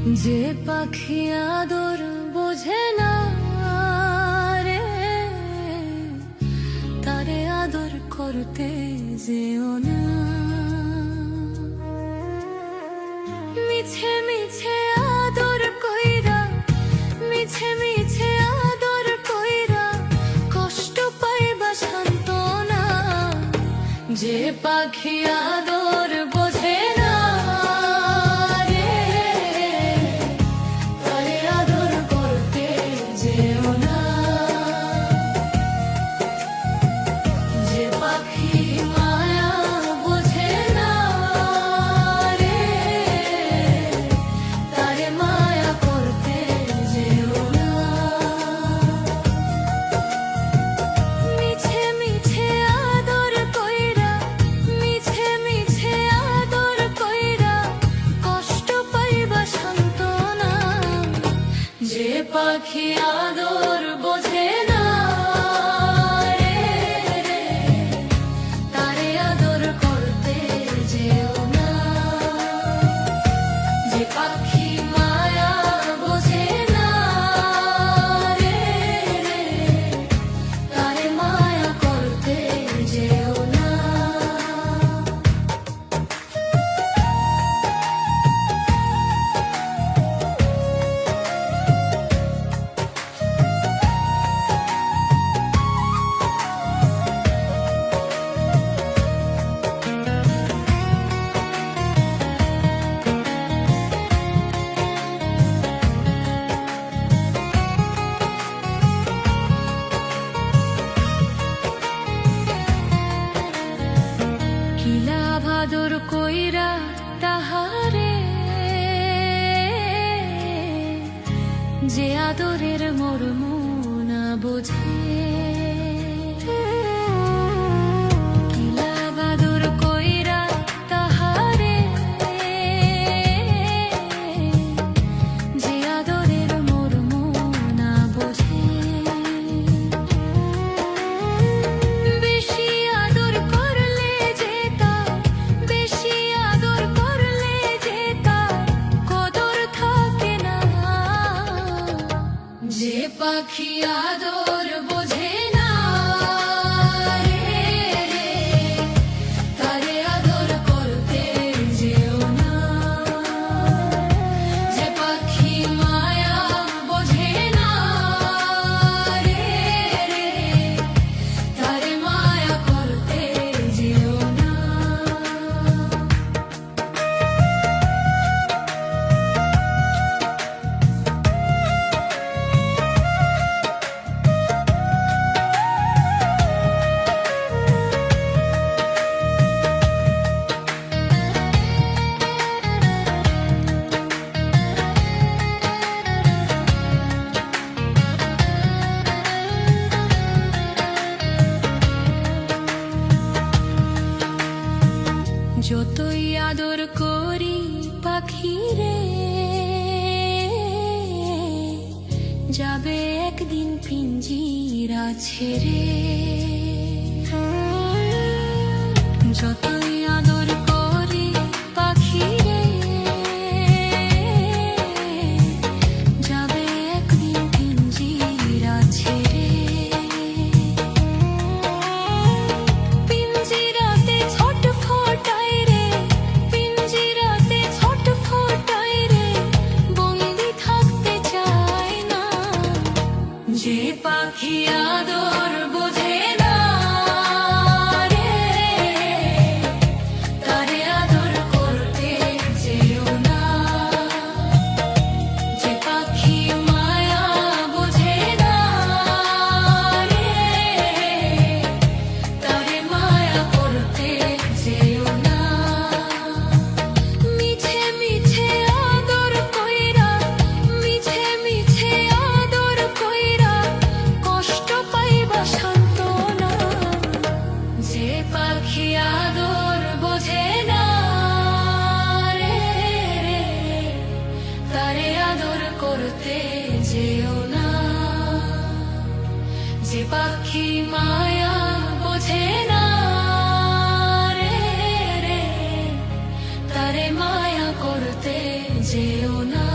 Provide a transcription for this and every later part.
যে পাখি আদর বোঝে না রে, তারে আদর করতে যেও না। মিছে মিছে আদর কইরা, মিছে মিছে আদর কইরা কষ্ট পাইবা সান্ত্বনা। যে পাখি আদর বোঝে না রে, তারে আদর করতে যেও না। যে পাখি মায়া বোঝে না রে, তারে মায়া করতে যেও না। মিছে মিছে আদর কইরা, মিছে মিছে আদর কইরা কষ্ট পাইবা সান্ত্বনা। যে পাখি আদর বোঝে না রে, তারে আদর করতে যেও না। যে পাখি মায়া বোঝে না রে, তারে মায়া করতে যেও না। কিলা ভাদর কইরা তাহারে, যে আদরের মর্ম না বোঝে। কিলা ভাদর কইরা তাহারে, যে আদরের মর্ম না বোঝে। বেশি আদর করলে যে তার, বেশি আদর করলে যে তার কদর থাকে না। যে পাখি আদর বোঝে না রে, তারে আদর করতে যেও না। যে পাখি মায়া বোঝে না রে, তারে মায়া করতে যেও না। যতই আদর করি পাখি রে, যাবে একদিন পিঞ্জিরা ছেড়ে। যতই আদর করি পাখি রে, যাবে একদিন পিঞ্জিরা ছেড়ে। পিঞ্জিরাতে ছটফটায় রে, পিঞ্জিরাতে ছটফটায় রে, বন্দি থাকতে চায় না। যে পাখি আদর বোঝে না রে, তারে আদর করতে যেও না। যে পাখি মায়া বোঝে না রে, তারে মায়া করতে যেও না। মিছে মিছে আদর কইরা, মিছে মিছে আদর কইরা কষ্ট পাইবা সান্ত্বনা। যে পাখি আদর বোঝে না রে, তারে আদর করতে যেও না। যে পাখি মায়া বোঝে না রে, তারে মায়া করতে যেও না।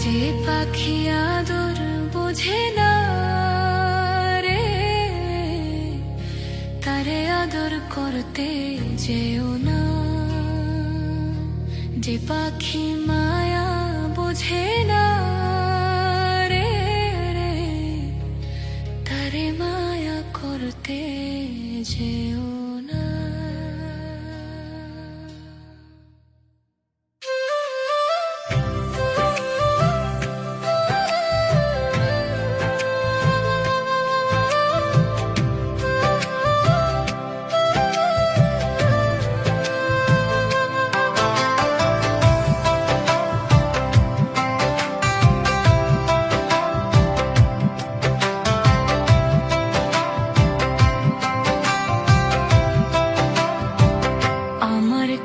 যে পাখি আদর বোঝে না রে, তারে আদর করতে যেও না। যে পাখি মায়া বোঝে না রে, তারে মায়া করতে যেও না।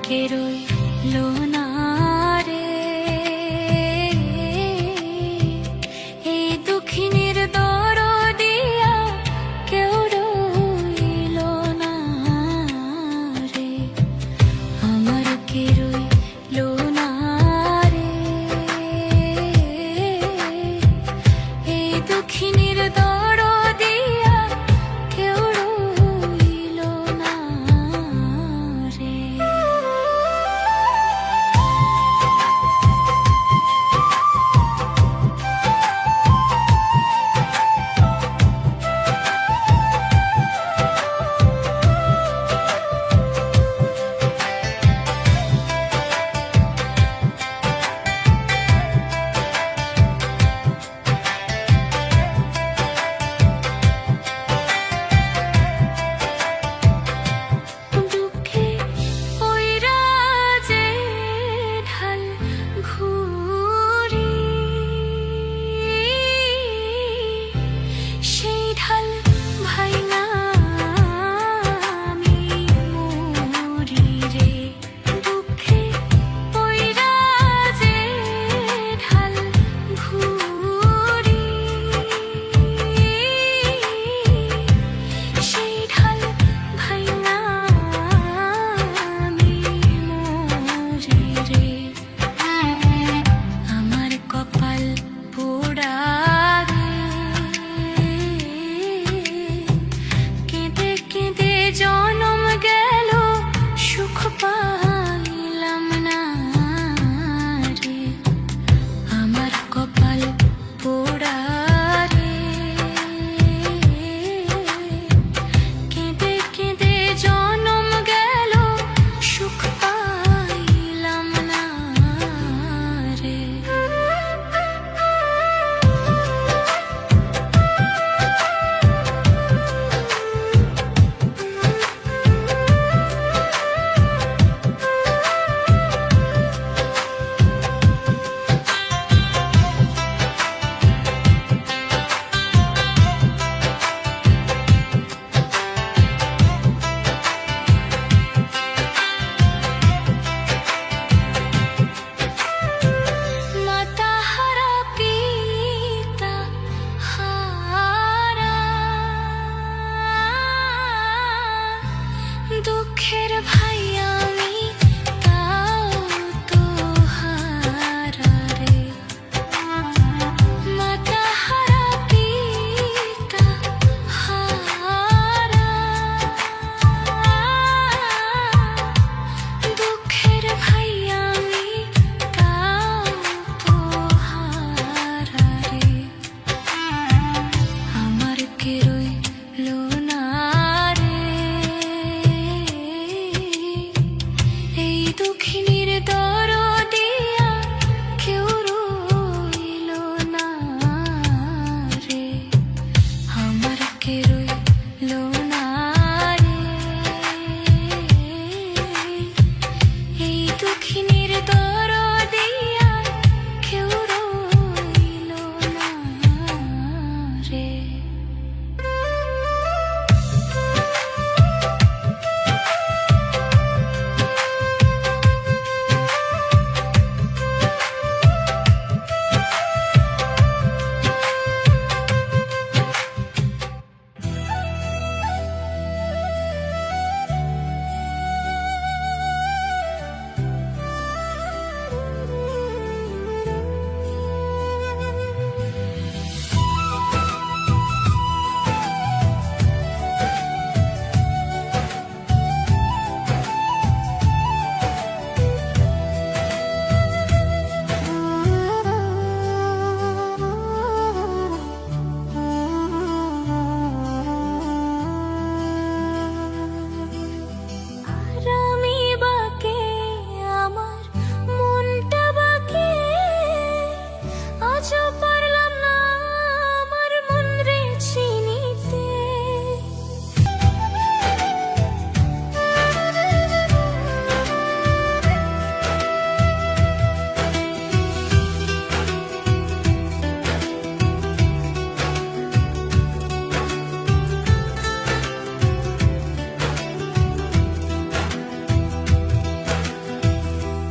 কে রইলো না রে, এই দুঃখিনীর দরদিয়া কেউ রইলো না রে। আমার কে রইলো না রে, এই দুঃখিনীর দরদিয়া কেউ রইলো না রে। সুখ পাইলাম না।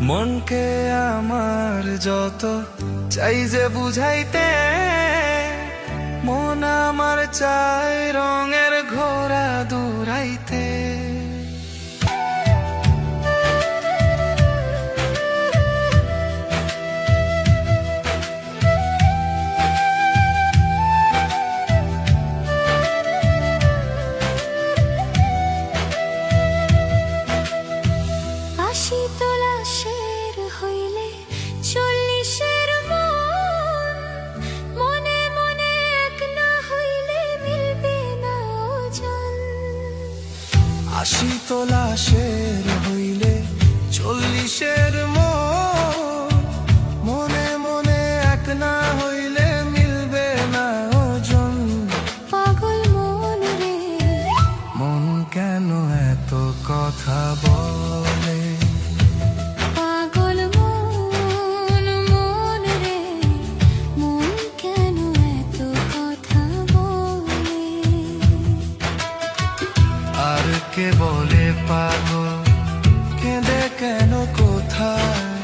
মনকে আমার যত চাই যে বুঝাইতে, মন আমার চাই রঙের ঘোড়া দৌড়াইতে। আশি তোলা শের হইলে 40-এর মন, মনে মনে এক না হইলে মিলবে না ওজন। 80 তোলা শের হইলে 40-এর মন, মনে মনে এক না হইলে মিলবে না ওজন। পাগল মন রে, মন কেন এত কথা বলে? পাগল মন, মন রে, মন কেন এত কথা বলে? আর কে বলে পাগল, কেঁদে কেন কোথায়?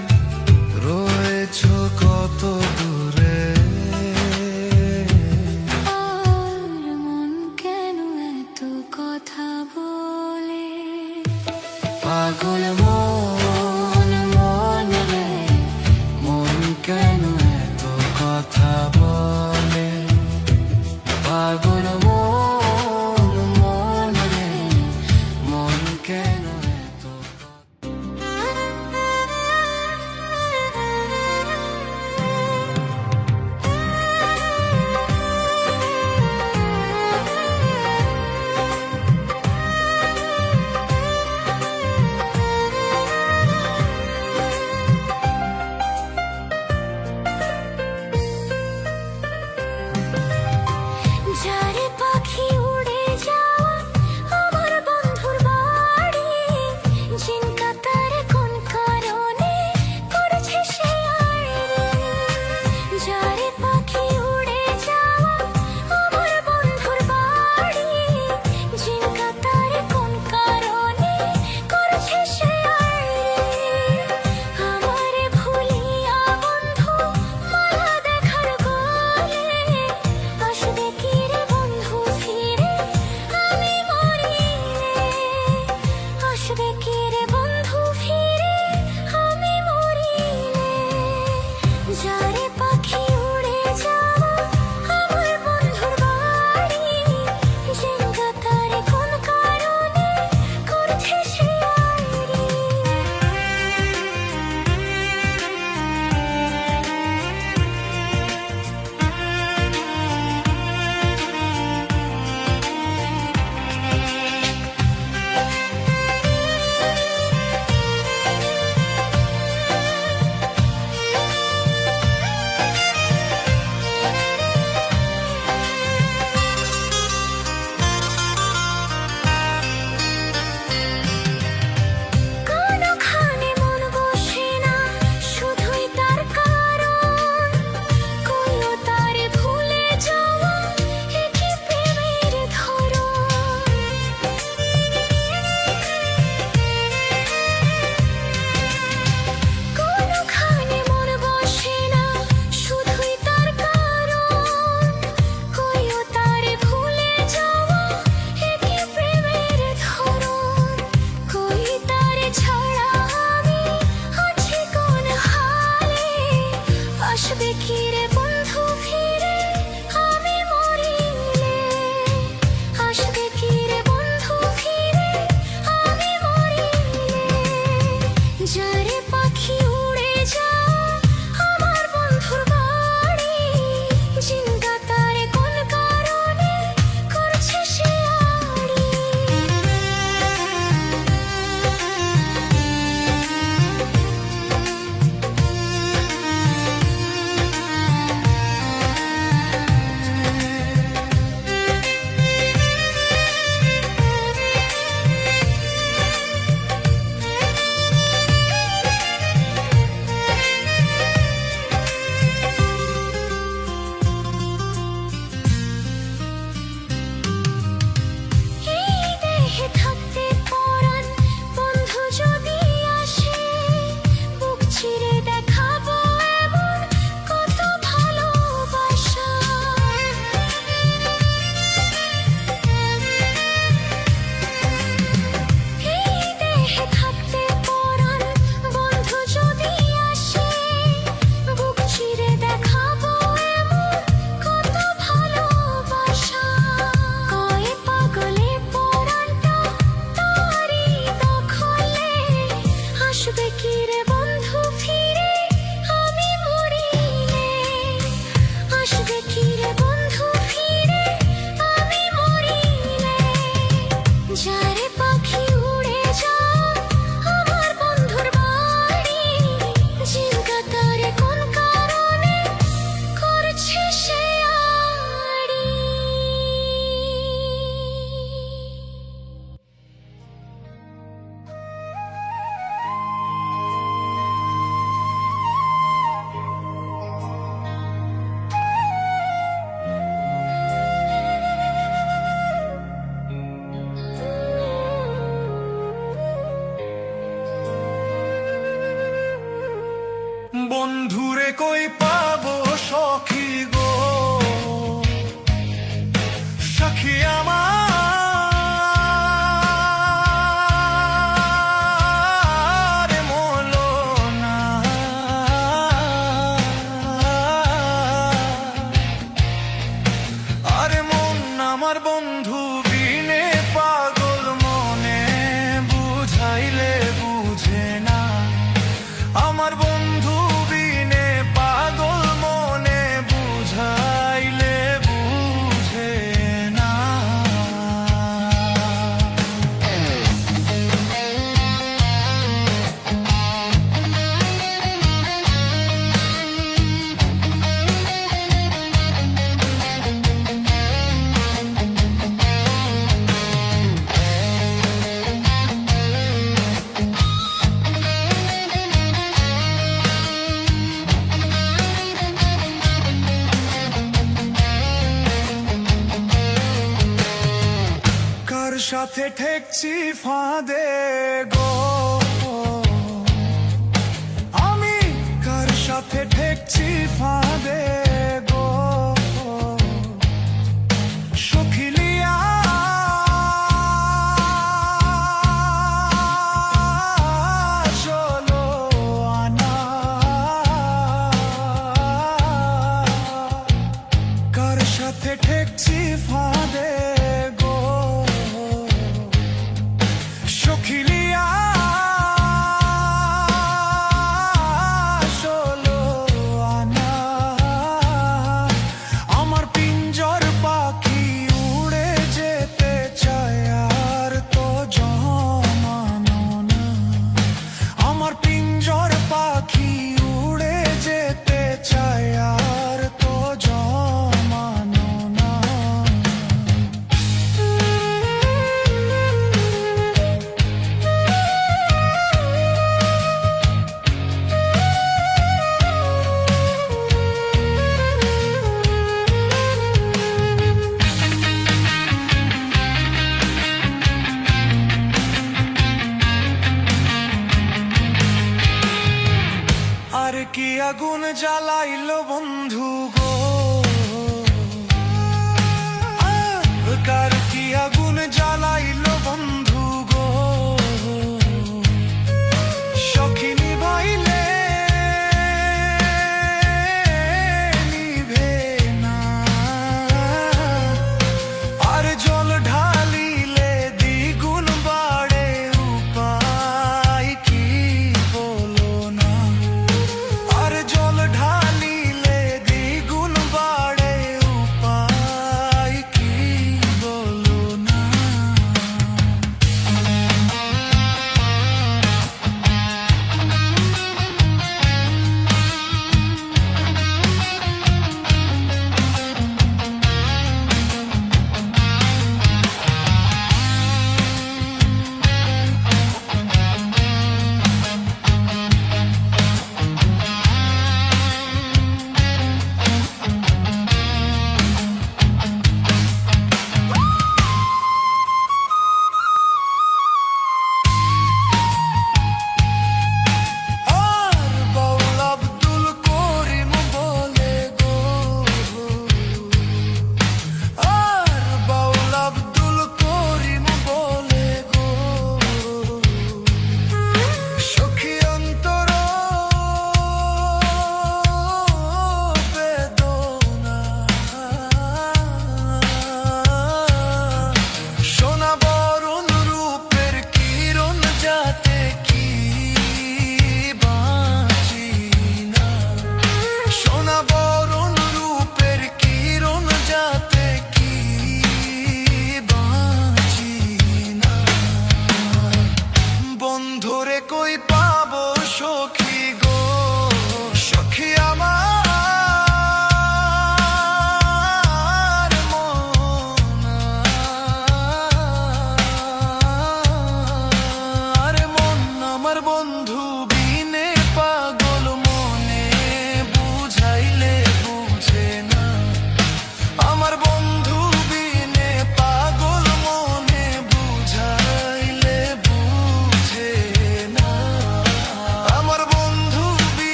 বন্ধুরে কই পাবো সখী গো, সখী আমার মলো না। আরে মন আমার বন্ধু বিনে পাগল মনে, বুঝাইলে বুঝে না। আমার বন্ধু বিনে পাগল মনে, বুঝাইলে বুঝে না। কার সাথে ঠেকছি ফাঁদে গো, আমি কার সাথে ঠেকছি ফাঁদে গো, সখিলিয়া চলো আনা। কার সাথে ঠেকছি ফাঁদে গো, সখিলিয়া চলো আনা। আমার পিঞ্জর পাখি উড়ে যেতে চায় আর তো জমানো না। আমার পিঞ্জর পাখি উড়ে যেতে চায় আর তো জমানো না। আর কি আগুন জ্বালাইলো বন্ধু গো, কার কি আগুন জ্বালাইলো বন্ধু গো, সখী নিভাইলে নিভে না। আর জল ঢালিলে দ্বিগুণ বাড়ে, উপায় কি বলো না। আর জল ঢালিলে দ্বিগুণ বাড়ে, উপায় কি বলো না।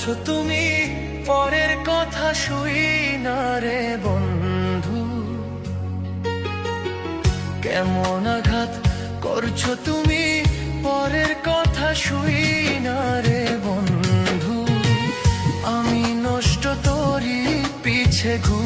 করছো তুমি, পরের কথা শুই না রে বন্ধু। কেমন আঘাত করছো তুমি, পরের কথা শুই না রে বন্ধু। আমি নষ্ট তোরই পিছে ঘুরি।